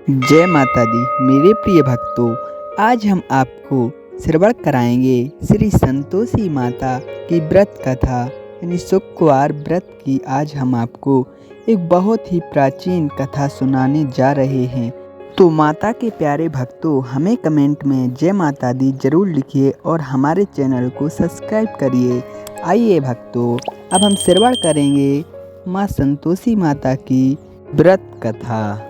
जय माता दी मेरे प्रिय भक्तों। आज हम आपको श्रवण कराएंगे श्री संतोषी माता की व्रत कथा यानी शुक्रवार व्रत की। आज हम आपको एक बहुत ही प्राचीन कथा सुनाने जा रहे हैं। तो माता के प्यारे भक्तों, हमें कमेंट में जय माता दी जरूर लिखिए और हमारे चैनल को सब्सक्राइब करिए। आइए भक्तों, अब हम श्रवण करेंगे माँ संतोषी माता की व्रत कथा।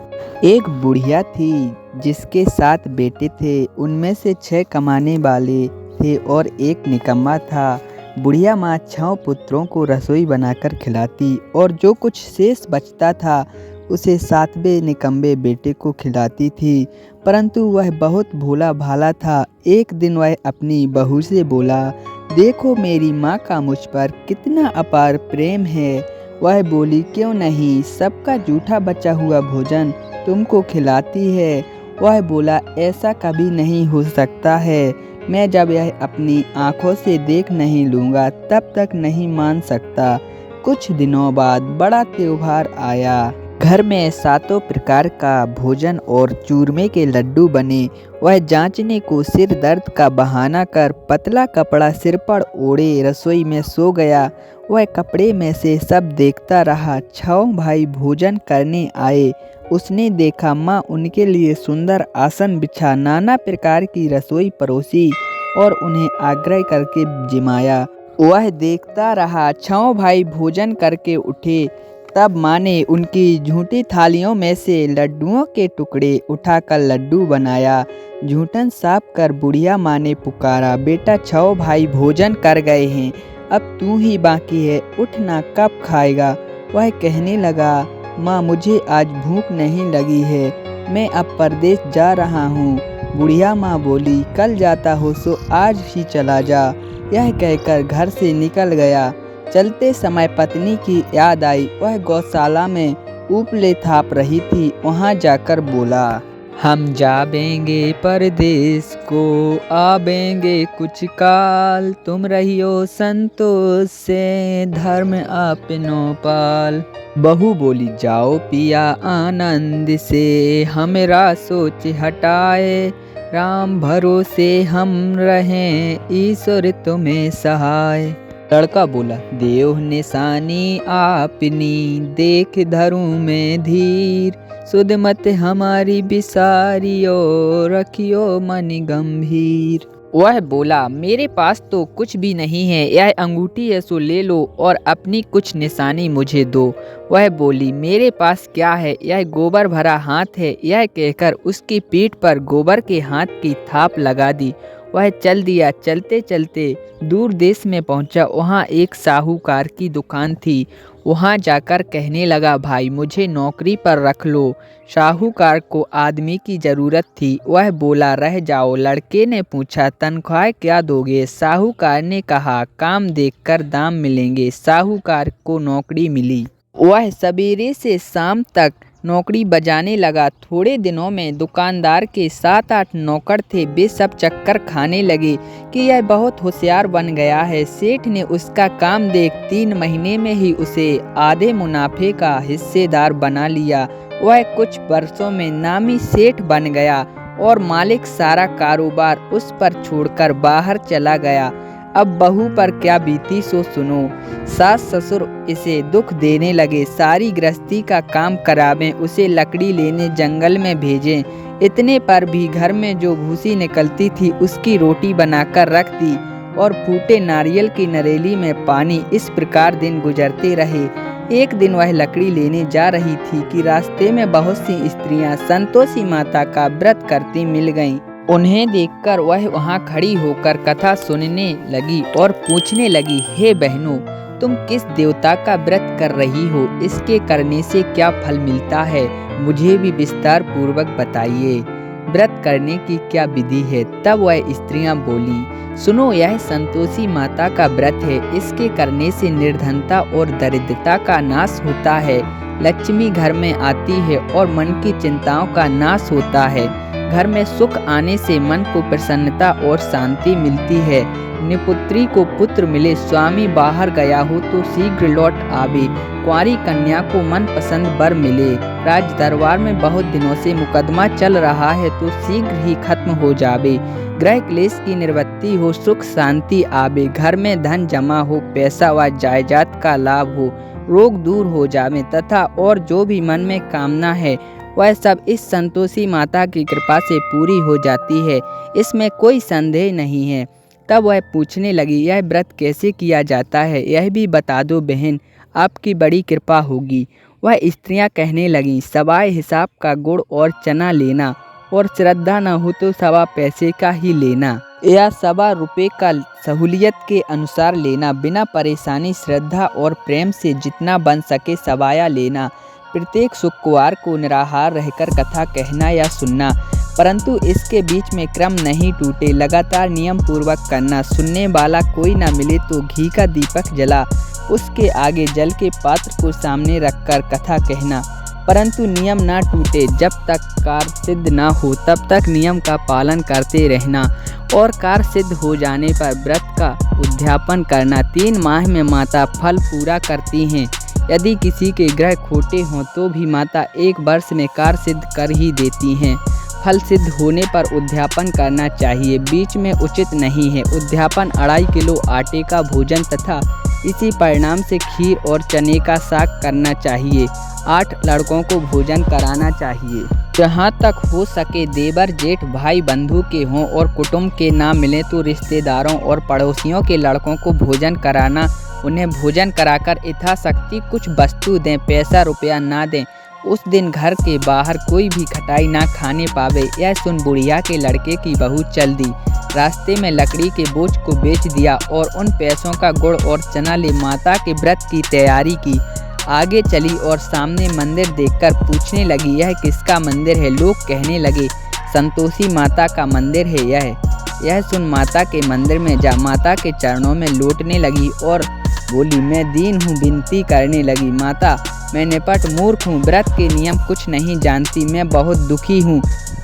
एक बुढ़िया थी जिसके 7 बेटे थे। उनमें से 6 कमाने वाले थे और एक निकम्मा था। बुढ़िया माँ 6 पुत्रों को रसोई बनाकर खिलाती और जो कुछ शेष बचता था उसे 7वें निकम्मे बेटे को खिलाती थी। परंतु वह बहुत भोला भाला था। एक दिन वह अपनी बहू से बोला, देखो मेरी माँ का मुझ पर कितना अपार प्रेम है। वह बोली, क्यों नहीं, सबका जूठा बचा हुआ भोजन तुमको खिलाती है। वह बोला, ऐसा कभी नहीं हो सकता है। मैं जब यह अपनी आँखों से देख नहीं लूँगा तब तक नहीं मान सकता। कुछ दिनों बाद बड़ा त्योहार आया। घर में 7 प्रकार का भोजन और चूरमे के लड्डू बने। वह जांचने को सिर दर्द का बहाना कर पतला कपड़ा सिर पर ओढ़े रसोई में सो गया। वह कपड़े में से सब देखता रहा। 6 भाई भोजन करने आए। उसने देखा माँ उनके लिए सुंदर आसन बिछा नाना प्रकार की रसोई परोसी और उन्हें आग्रह करके जिमाया। वह देखता रहा। 6 भाई भोजन करके उठे। तब माँ ने उनकी झूठी थालियों में से लड्डुओं के टुकड़े उठाकर लड्डू बनाया। झूठन साफ कर बुढ़िया माँ ने पुकारा, बेटा 6 भाई भोजन कर गए हैं, अब तू ही बाकी है, उठना, कब खाएगा। वह कहने लगा, माँ मुझे आज भूख नहीं लगी है, मैं अब परदेश जा रहा हूँ। बुढ़िया माँ बोली, कल जाता हो सो आज ही चला जा। यह कहकर घर से निकल गया। चलते समय पत्नी की याद आई। वह गौशाला में उपले थाप रही थी। वहाँ जाकर बोला, हम जाबेंगे परदेश को, आबेंगे कुछ काल, तुम रहियो संतोष से, धर्म आपनो पाल। बहू बोली, जाओ पिया आनंद से, हमेरा सोच हटाए, राम भरोसे हम रहें, ईश्वर तुम्हें सहाय। लड़का बोला, देव निशानी आपनी, देख धरूं मैं धीर, सुध मत हमारी बिसारियो, रखियो मन गंभीर। वह बोला, मेरे पास तो कुछ भी नहीं है, यह अंगूठी है सो ले लो और अपनी कुछ निशानी मुझे दो। वह बोली, मेरे पास क्या है, यह गोबर भरा हाथ है। यह कहकर उसकी पीठ पर गोबर के हाथ की थाप लगा दी। वह चल दिया। चलते चलते दूर देश में पहुंचा। वहां एक साहूकार की दुकान थी। वहां जाकर कहने लगा, भाई मुझे नौकरी पर रख लो। साहूकार को आदमी की ज़रूरत थी। वह बोला, रह जाओ। लड़के ने पूछा, तनख्वाह क्या दोगे? साहूकार ने कहा, काम देखकर दाम मिलेंगे। साहूकार को नौकरी मिली। वह सवेरे से शाम तक नौकरी बजाने लगा। थोड़े दिनों में दुकानदार के 7-8 नौकर थे। वे सब चक्कर खाने लगे कि यह बहुत होशियार बन गया है। सेठ ने उसका काम देख 3 महीने में ही उसे आधे मुनाफे का हिस्सेदार बना लिया। वह कुछ वर्षों में नामी सेठ बन गया और मालिक सारा कारोबार उस पर छोड़कर बाहर चला गया। अब बहू पर क्या बीती सो सुनो। सास ससुर इसे दुख देने लगे। सारी गृहस्थी का काम करावें, उसे लकड़ी लेने जंगल में भेजें। इतने पर भी घर में जो भूसी निकलती थी उसकी रोटी बनाकर रख दी और फूटे नारियल की नरेली में पानी। इस प्रकार दिन गुजरते रहे। एक दिन वह लकड़ी लेने जा रही थी कि रास्ते में बहुत सी स्त्रियां संतोषी माता का व्रत करती मिल गईं। उन्हें देखकर वह वहां खड़ी होकर कथा सुनने लगी और पूछने लगी, हे बहनों, तुम किस देवता का व्रत कर रही हो? इसके करने से क्या फल मिलता है? मुझे भी विस्तार पूर्वक बताइए। व्रत करने की क्या विधि है? तब वह स्त्रियां बोली, सुनो, यह संतोषी माता का व्रत है। इसके करने से निर्धनता और दरिद्रता का नाश होता है। लक्ष्मी घर में आती है और मन की चिंताओं का नाश होता है। घर में सुख आने से मन को प्रसन्नता और शांति मिलती है। निपुत्री को पुत्र मिले, स्वामी बाहर गया हो तो शीघ्र लौट आवे, कुंवारी कन्या को मनपसंद वर मिले, राज दरबार में बहुत दिनों से मुकदमा चल रहा है तो शीघ्र ही खत्म हो जावे। ग्रह क्लेश की निवृत्ति हो, सुख शांति आवे, घर में धन जमा हो, पैसा व जायदाद का लाभ हो, रोग दूर हो जावे तथा और जो भी मन में कामना है वह सब इस संतोषी माता की कृपा से पूरी हो जाती है, इसमें कोई संदेह नहीं है। तब वह पूछने लगी, यह व्रत कैसे किया जाता है, यह भी बता दो बहन, आपकी बड़ी कृपा होगी। वह स्त्रियां कहने लगीं, सवाए हिसाब का गुड़ और चना लेना और श्रद्धा न हो तो सवा पैसे का ही लेना या सवा रुपये का सहूलियत के अनुसार लेना, बिना परेशानी श्रद्धा और प्रेम से जितना बन सके सवाया लेना। प्रत्येक शुक्रवार को निराहार रहकर कथा कहना या सुनना, परंतु इसके बीच में क्रम नहीं टूटे, लगातार नियम पूर्वक करना। सुनने वाला कोई न मिले तो घी का दीपक जला उसके आगे जल के पात्र को सामने रखकर कथा कहना, परंतु नियम ना टूटे। जब तक कार्य सिद्ध ना हो तब तक नियम का पालन करते रहना और कार्य सिद्ध हो जाने पर व्रत का उद्यापन करना। 3 माह में माता फल पूरा करती हैं। यदि किसी के ग्रह खोटे हों तो भी माता 1 वर्ष में कार्य सिद्ध कर ही देती हैं। फल सिद्ध होने पर उद्यापन करना चाहिए, बीच में उचित नहीं है। उद्यापन 2.5 किलो आटे का भोजन तथा इसी परिणाम से खीर और चने का साग करना चाहिए। 8 लड़कों को भोजन कराना चाहिए। जहाँ तक हो सके देवर जेठ भाई बंधु के हों और कुटुंब के ना मिले तो रिश्तेदारों और पड़ोसियों के लड़कों को भोजन कराना। उन्हें भोजन कराकर यथाशक्ति कुछ वस्तु दें, पैसा रुपया ना दें। उस दिन घर के बाहर कोई भी खटाई ना खाने पावे। यह सुन बुढ़िया के लड़के की बहू चल दी। रास्ते में लकड़ी के बोझ को बेच दिया और उन पैसों का गुड़ और चना ले माता के व्रत की तैयारी की। आगे चली और सामने मंदिर देखकर पूछने लगी, यह किसका मंदिर है? लोग कहने लगे, संतोषी माता का मंदिर है यह सुन माता के मंदिर में जा माता के चरणों में लौटने लगी और बोली, मैं दीन हूँ। विनती करने लगी, माता मैं निपट मूर्ख हूँ, व्रत के नियम कुछ नहीं जानती, मैं बहुत दुखी हूँ।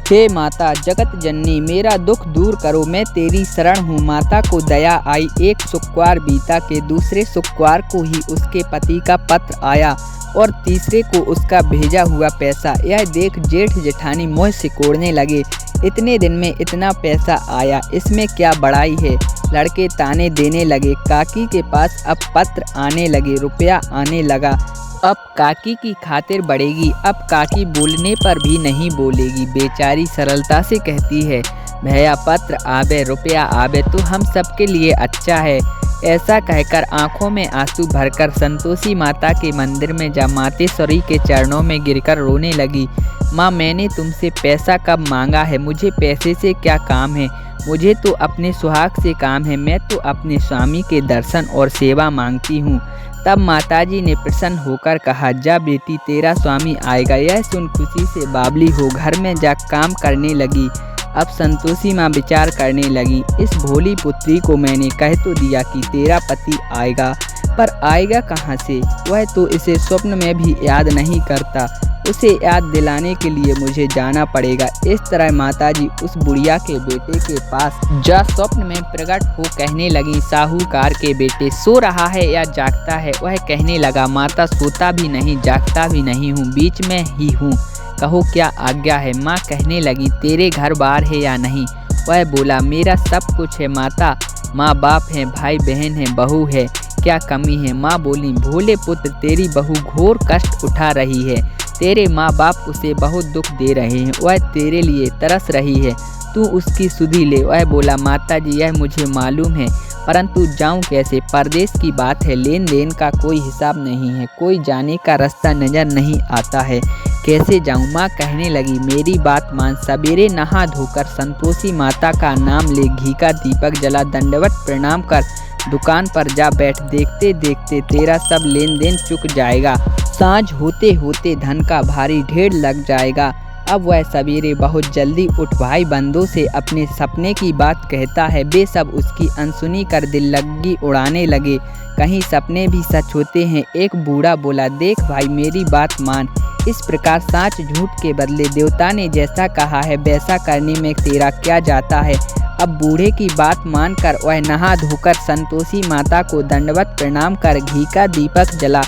हे माता जगत जननी, मेरा दुख दूर करो, मैं तेरी शरण हूँ। माता को दया आई। एक शुक्रवार बीता के दूसरे शुक्रवार को ही उसके पति का पत्र आया और तीसरे को उसका भेजा हुआ पैसा। यह देख जेठ जेठानी मुँह सिकोड़ने लगे, इतने दिन में इतना पैसा आया, इसमें क्या बड़ाई है? लड़के ताने देने लगे। काकी के पास अब पत्र आने लगे, रुपया आने लगा। अब काकी की खातिर बढ़ेगी। अब काकी बोलने पर भी नहीं बोलेगी। बेचारी सरलता से कहती है, भैया पत्र आवे रुपया आवे तो हम सबके लिए अच्छा है। ऐसा कहकर आंखों में आंसू भरकर संतोषी माता के मंदिर में जा मातेश्वरी के चरणों में गिरकर रोने लगी। माँ मैंने तुमसे पैसा कब मांगा है? मुझे पैसे से क्या काम है? मुझे तो अपने सुहाग से काम है। मैं तो अपने स्वामी के दर्शन और सेवा मांगती हूँ। तब माताजी ने प्रसन्न होकर कहा, जा बेटी तेरा स्वामी आएगा। यह सुन खुशी से बावली हो घर में जा काम करने लगी। अब संतोषी माँ विचार करने लगी, इस भोली पुत्री को मैंने कह तो दिया कि तेरा पति आएगा, पर आएगा कहाँ से? वह तो इसे स्वप्न में भी याद नहीं करता। उसे याद दिलाने के लिए मुझे जाना पड़ेगा। इस तरह माताजी उस बुढ़िया के बेटे के पास जा स्वप्न में प्रकट हो कहने लगी, साहूकार के बेटे सो रहा है या जागता है? वह कहने लगा, माता सोता भी नहीं जागता भी नहीं हूँ, बीच में ही हूँ, कहो क्या आज्ञा है? माँ कहने लगी, तेरे घर बार है या नहीं? वह बोला, मेरा सब कुछ है माता, माँ बाप है, भाई बहन है, बहू है, क्या कमी है? माँ बोली, भोले पुत्र तेरी बहू घोर कष्ट उठा रही है। तेरे माँ बाप उसे बहुत दुख दे रहे हैं, वह तेरे लिए तरस रही है, तू उसकी सुधि ले। वह बोला, माता जी यह मुझे मालूम है, परंतु जाऊं कैसे? परदेश की बात है, लेन देन का कोई हिसाब नहीं है, कोई जाने का रास्ता नजर नहीं आता है, कैसे जाऊं? माँ कहने लगी, मेरी बात मान, सवेरे नहा धोकर संतोषी माता का नाम ले, घी का दीपक जला, दंडवत प्रणाम कर दुकान पर जा बैठ। देखते देखते तेरा सब लेन देन चुक जाएगा। सांझ होते होते धन का भारी ढेर लग जाएगा। अब वह सवेरे बहुत जल्दी उठ भाई बंधु से अपने सपने की बात कहता है। वे सब उसकी अनसुनी कर दिल लगी उड़ाने लगे। कहीं सपने भी सच होते हैं। एक बूढ़ा बोला, देख भाई मेरी बात मान, इस प्रकार साँच झूठ के बदले देवता ने जैसा कहा है वैसा करने में तेरा क्या जाता है? अब बूढ़े की बात मानकर वह नहा धोकर संतोषी माता को दंडवत प्रणाम कर घी का दीपक जला,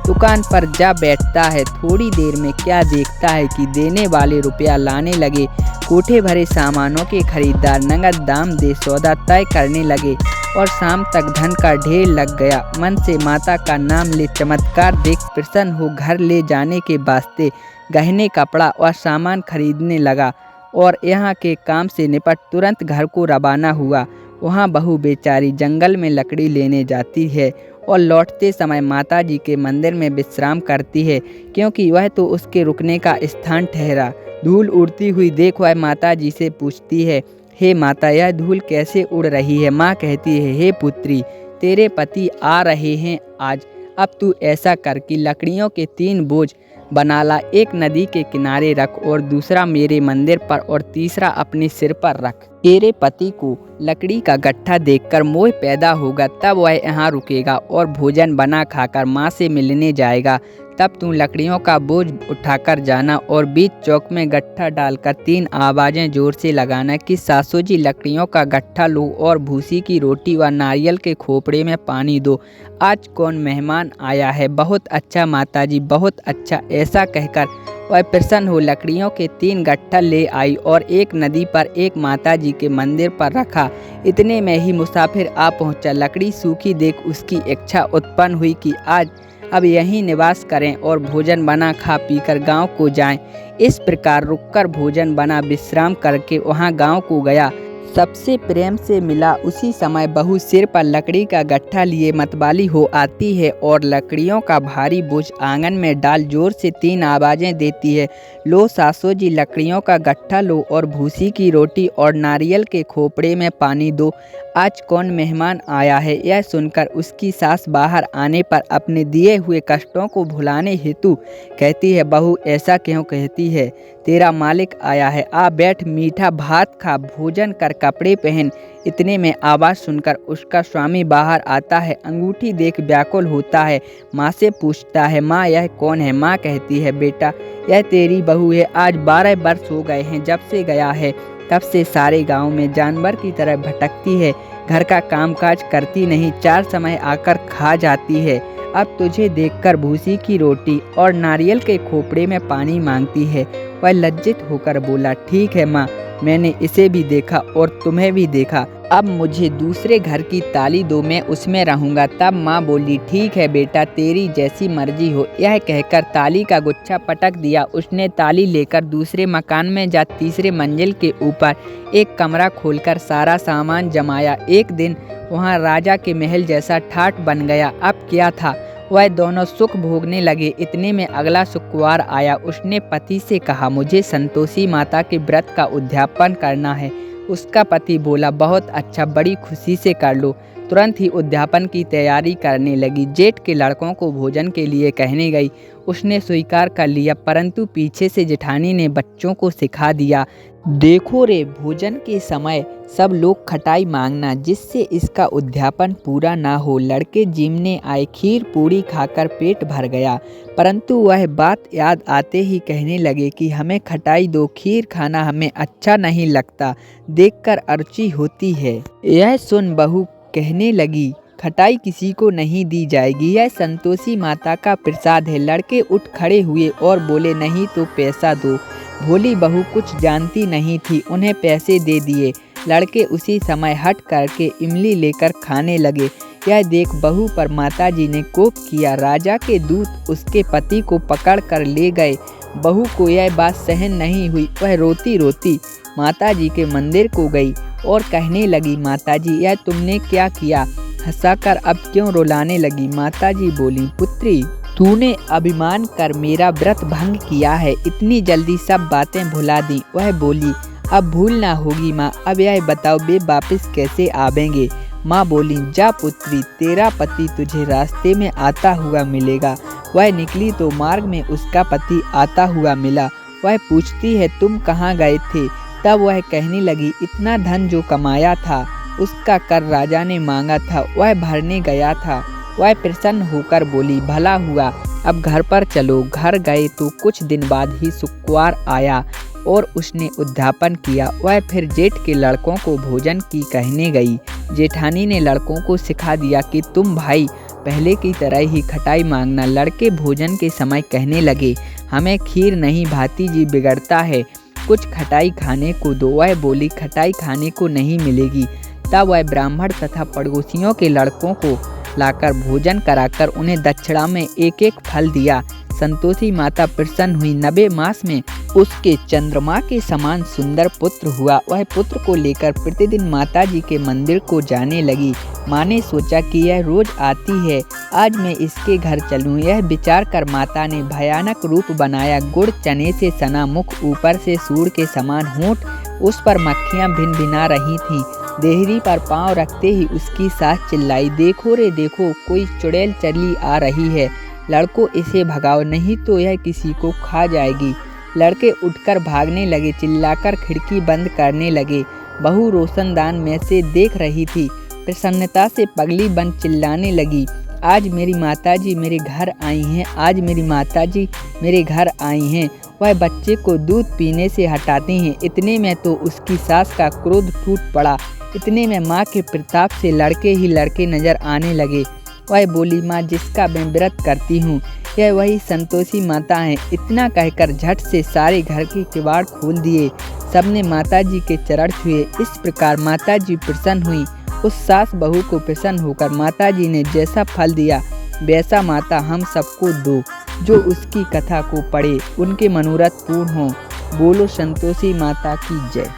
दुकान पर जा बैठता है। थोड़ी देर में क्या देखता है कि देने वाले रुपया लाने लगे। कोठे भरे सामानों के खरीदार नगद दाम दे सौदा तय करने लगे और शाम तक धन का ढेर लग गया। मन से माता का नाम ले चमत्कार देख प्रसन्न हो घर ले जाने के वास्ते गहने, कपड़ा और सामान खरीदने लगा और यहाँ के काम से निपट तुरंत घर को रवाना हुआ। वहाँ बहू बेचारी जंगल में लकड़ी लेने जाती है और लौटते समय माता जी के मंदिर में विश्राम करती है, क्योंकि वह तो उसके रुकने का स्थान ठहरा। धूल उड़ती हुई देख वह माता जी से पूछती है, हे माता, यह धूल कैसे उड़ रही है? माँ कहती है, हे पुत्री, तेरे पति आ रहे हैं आज। अब तू ऐसा कर कि लकड़ियों के 3 बोझ बना ला। एक नदी के किनारे रख और दूसरा मेरे मंदिर पर और तीसरा अपने सिर पर रख। तेरे पति को लकड़ी का गट्ठा देखकर मोह पैदा होगा, तब वह यहाँ रुकेगा और भोजन बना खाकर माँ से मिलने जाएगा। तब तू लकड़ियों का बोझ उठाकर जाना और बीच चौक में गट्ठा डालकर 3 आवाज़ें जोर से लगाना कि सासू जी लकड़ियों का गट्ठा लो और भूसी की रोटी व नारियल के खोपड़े में पानी दो। आज कौन मेहमान आया है? बहुत अच्छा माता जी, बहुत अच्छा। ऐसा कहकर वह प्रसन्न हो लकड़ियों के 3 गट्ठा ले आई और एक नदी पर एक माता जी के मंदिर पर रखा। इतने में ही मुसाफिर आ पहुंचा। लकड़ी सूखी देख उसकी इच्छा उत्पन्न हुई कि आज अब यहीं निवास करें और भोजन बना खा पीकर गांव को जाएं। इस प्रकार रुककर भोजन बना विश्राम करके वहां गांव को गया। सबसे प्रेम से मिला। उसी समय बहू सिर पर लकड़ी का गट्ठा लिए मतवाली हो आती है और लकड़ियों का भारी बोझ आंगन में डाल जोर से 3 आवाज़ें देती है, लो सासू जी लकड़ियों का गट्ठा लो और भूसी की रोटी और नारियल के खोपड़े में पानी दो। आज कौन मेहमान आया है? यह सुनकर उसकी सास बाहर आने पर अपने दिए हुए कष्टों को भुलाने हेतु कहती है, बहू ऐसा क्यों कहती है? तेरा मालिक आया है, आ बैठ, मीठा भात खा, भोजन कर, कपड़े पहन। इतने में आवाज़ सुनकर उसका स्वामी बाहर आता है। अंगूठी देख व्याकुल होता है। माँ से पूछता है, माँ यह कौन है? माँ कहती है, बेटा यह तेरी बहू है। आज 12 वर्ष हो गए हैं जब से गया है, तब से सारे गांव में जानवर की तरह भटकती है। घर का कामकाज करती नहीं, 4 समय आकर खा जाती है। अब तुझे देखकर भूसी की रोटी और नारियल के खोपड़े में पानी मांगती है। वह लज्जित होकर बोला, ठीक है माँ, मैंने इसे भी देखा और तुम्हें भी देखा। अब मुझे दूसरे घर की ताली दो, मैं उसमें रहूँगा। तब माँ बोली, ठीक है बेटा, तेरी जैसी मर्जी हो। यह कहकर ताली का गुच्छा पटक दिया। उसने ताली लेकर दूसरे मकान में जा तीसरे मंजिल के ऊपर एक कमरा खोलकर सारा सामान जमाया। एक दिन वहाँ राजा के महल जैसा ठाठ बन गया। अब क्या था, वह दोनों सुख भोगने लगे। इतने में अगला शुक्रवार आया। उसने पति से कहा, मुझे संतोषी माता के व्रत का उद्यापन करना है। उसका पति बोला, बहुत अच्छा, बड़ी खुशी से कर लो। तुरंत ही उद्यापन की तैयारी करने लगी। जेठ के लड़कों को भोजन के लिए कहने गई। उसने स्वीकार कर लिया, परंतु पीछे से जेठानी ने बच्चों को सिखा दिया, देखो रे, भोजन के समय सब लोग खटाई मांगना, जिससे इसका उद्यापन पूरा ना हो। लड़के जिमने आए, खीर पूड़ी खाकर पेट भर गया, परंतु वह बात याद आते ही कहने लगे कि हमें खटाई दो, खीर खाना हमें अच्छा नहीं लगता, देखकर अर्ची होती है। यह सुन बहू कहने लगी, खटाई किसी को नहीं दी जाएगी, यह संतोषी माता का प्रसाद है। लड़के उठ खड़े हुए और बोले, नहीं तो पैसा दो। भोली बहू कुछ जानती नहीं थी, उन्हें पैसे दे दिए। लड़के उसी समय हट करके इमली लेकर खाने लगे। यह देख बहू पर माताजी ने कोप किया। राजा के दूत उसके पति को पकड़ कर ले गए। बहू को यह बात सहन नहीं हुई। वह रोती रोती माताजी के मंदिर को गई और कहने लगी, माताजी यह तुमने क्या किया? हंसाकर अब क्यों रुलाने लगी? माताजी बोली, पुत्री तूने अभिमान कर मेरा व्रत भंग किया है, इतनी जल्दी सब बातें भुला दी। वह बोली, अब भूल ना होगी माँ, अब यह बताओ वे वापस कैसे आवेंगे? माँ बोली, जा पुत्री, तेरा पति तुझे रास्ते में आता हुआ मिलेगा। वह निकली तो मार्ग में उसका पति आता हुआ मिला। वह पूछती है, तुम कहाँ गए थे? तब वह कहने लगी, इतना धन जो कमाया था उसका कर राजा ने मांगा था, वह भरने गया था। वह प्रसन्न होकर बोली, भला हुआ, अब घर पर चलो। घर गए तो कुछ दिन बाद ही शुक्रवार आया। और उसने उद्यापन किया। वह फिर जेठ के लड़कों को भोजन की कहने गई। जेठानी ने लड़कों को सिखा दिया कि तुम भाई पहले की तरह ही खटाई मांगना। लड़के भोजन के समय कहने लगे, हमें खीर नहीं भाती जी, बिगड़ता है, कुछ खटाई खाने को दो। वह बोली, खटाई खाने को नहीं मिलेगी। तब वह ब्राह्मण तथा पड़ोसियों के लड़कों को लाकर भोजन कराकर उन्हें दक्षिणा में एक एक फल दिया। संतोषी माता प्रसन्न हुई। 90 मास में उसके चंद्रमा के समान सुंदर पुत्र हुआ। वह पुत्र को लेकर प्रतिदिन माता जी के मंदिर को जाने लगी। माँ ने सोचा कि यह रोज आती है, आज मैं इसके घर चलूं। यह विचार कर माता ने भयानक रूप बनाया। गुड़ चने से सना मुख, ऊपर से सूर के समान होंठ, उस पर मक्खियां भिनभिना रही थीं। देहरी पर पांव रखते ही उसकी सास चिल्लाई, देखो रे देखो, कोई चुड़ैल चली आ रही है, लड़कों इसे भगाओ, नहीं तो यह किसी को खा जाएगी। लड़के उठकर भागने लगे, चिल्लाकर खिड़की बंद करने लगे। बहू रोशनदान में से देख रही थी। प्रसन्नता से पगली बन चिल्लाने लगी, आज मेरी माताजी मेरे घर आई हैं, आज मेरी माताजी मेरे घर आई हैं। वह बच्चे को दूध पीने से हटाती हैं। इतने में तो उसकी सास का क्रोध टूट पड़ा। इतने में माँ के प्रताप से लड़के ही लड़के नजर आने लगे। वह बोली, माँ जिसका मैं व्रत करती हूँ यह वही संतोषी माता हैं। इतना कहकर झट से सारे घर के किवाड़ खोल दिए। सबने माताजी के चरण छुए। इस प्रकार माताजी प्रसन्न हुई। उस सास बहू को प्रसन्न होकर माताजी ने जैसा फल दिया वैसा माता हम सबको दो। जो उसकी कथा को पढ़े उनके मनोरथ पूर्ण हो। बोलो संतोषी माता की जय।